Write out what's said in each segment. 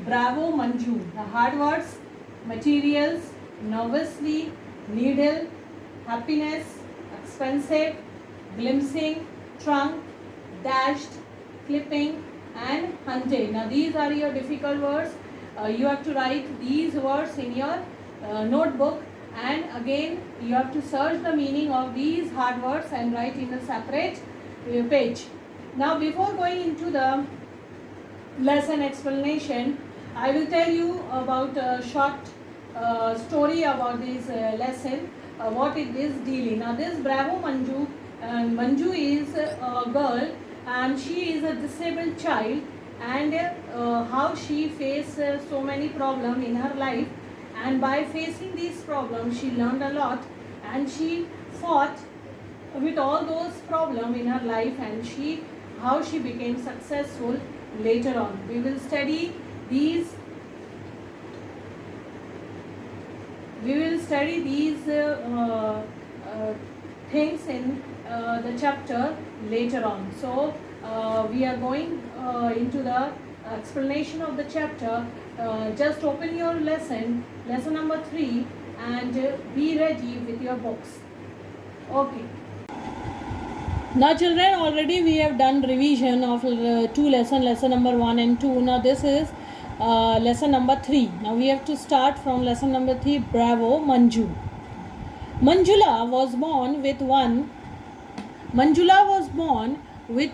Bravo Manju. The hard words, materials, nervously, needle, happiness, expensive, glimpsing, trunk, dashed, clipping, and hunted. Now these are your difficult words. You have to write these words in your notebook, and again you have to search the meaning of these hard words and write in a separate page. Now before going into the lesson explanation, I will tell you about a short story about this lesson, what it is dealing. Now this Bravo Manju, Manju is a girl and she is a disabled child, and how she faced so many problems in her life, and by facing these problems she learned a lot, and she fought with all those problems in her life, and how she became successful later on. We will study these things in the chapter later on. So we are going into the explanation of the chapter. Just open your lesson number 3, and be ready with your books. Okay. Now children, already we have done revision of 2 lesson number 1 and 2. Now this is lesson number 3. Now we have to start from lesson number 3, Bravo Manju. Manjula was born with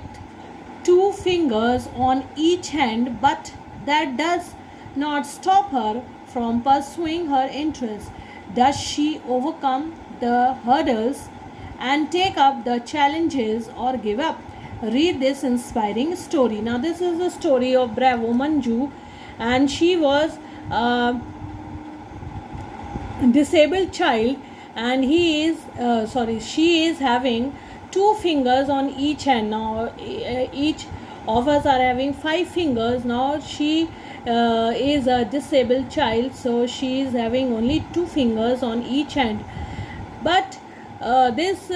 2 fingers on each hand, but that does not stop her from pursuing her interests. Does she overcome the hurdles and take up the challenges or give up? Read this inspiring story. Now this is the story of Bravo Manju, and she was a disabled child, and she is having 2 fingers on each hand. Now each of us are having 5 fingers. Now she is a disabled child, so she is having only 2 fingers on each hand, but this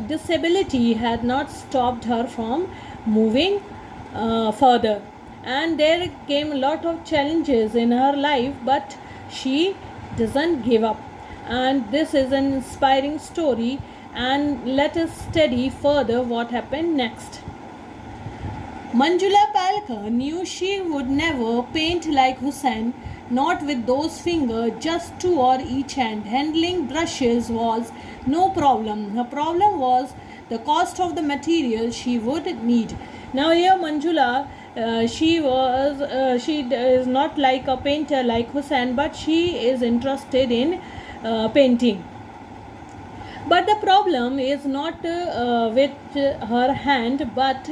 disability had not stopped her from moving further, and there came a lot of challenges in her life, but she doesn't give up. And this is an inspiring story, and let us study further what happened next. Manjula Palkar knew she would never paint like Hussain, not with those fingers, just 2 on each hand. Handling brushes was no problem. Her problem was the cost of the material she would need. Now here Manjula, she is not like a painter like Hussain, but she is interested in painting. But the problem is not with her hand, but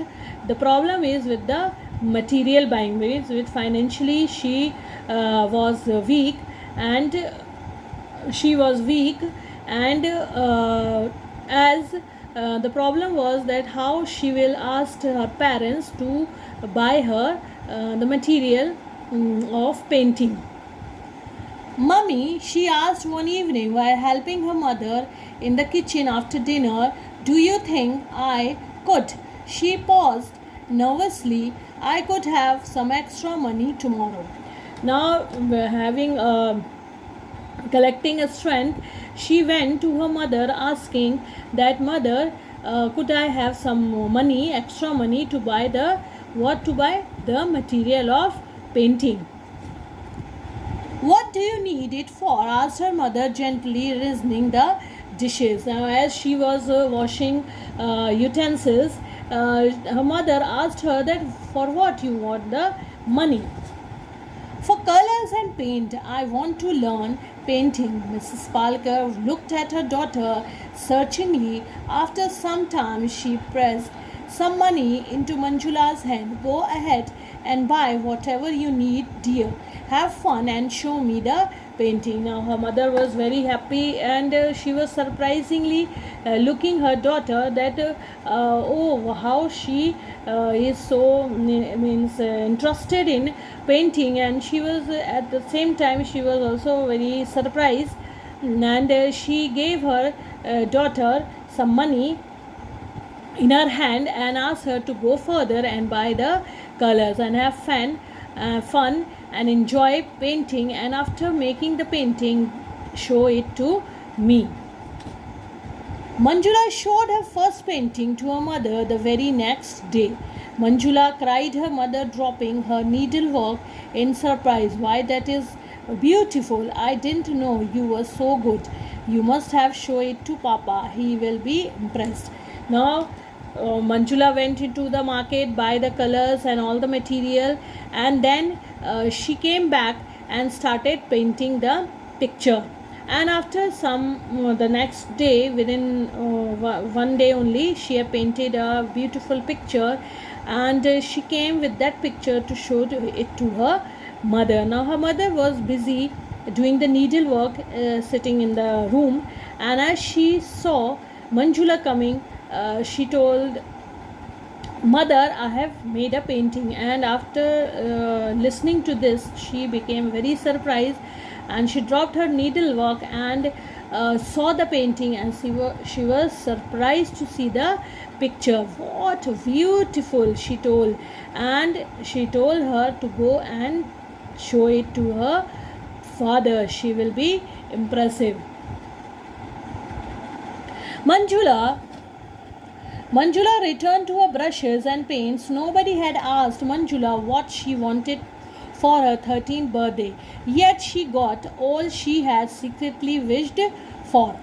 the problem is with the material buying. With financially she was weak, and as the problem was that how she will ask her parents to buy her the material of painting. Mummy, she asked one evening while helping her mother in the kitchen after dinner, do you think I could? She paused nervously. I could have some extra money tomorrow. Now, collecting a strength, she went to her mother asking that, Mother, could I have some money, extra money to buy the material of painting. What do you need it for? Asked her mother, gently rinsing the dishes. Now, as she was washing utensils, her mother asked her that for what you want the money. For colors and paint. I want to learn painting. Mrs. Palkar looked at her daughter searchingly. After some time, she pressed some money into Manjula's hand. Go ahead and buy whatever you need, dear. Have fun and show me the painting. Now her mother was very happy, and she was surprisingly looking her daughter that how she is so interested in painting, and she was at the same time she was also very surprised, and she gave her daughter some money in her hand and asked her to go further and buy the colors and have fun fun and enjoy painting, and after making the painting, show it to me. Manjula showed her first painting to her mother the very next day. Manjula cried, her mother dropping her needlework in surprise. Why, that is beautiful. I didn't know you were so good. You must have shown it to Papa. He will be impressed. Now, Manjula went into the market, buy the colors and all the material, and then she came back and started painting the picture. And after the next day, within one day only, she had painted a beautiful picture, and she came with that picture to show it to her mother. Now her mother was busy doing the needlework, sitting in the room, and as she saw Manjula coming, she told, "Mother, I have made a painting." And after listening to this, she became very surprised, and she dropped her needlework and saw the painting, and she was surprised to see the picture. What beautiful, she told, and she told her to go and show it to her father. She will be impressive. Manjula returned to her brushes and paints. Nobody had asked Manjula what she wanted for her 13th birthday, yet she got all she had secretly wished for.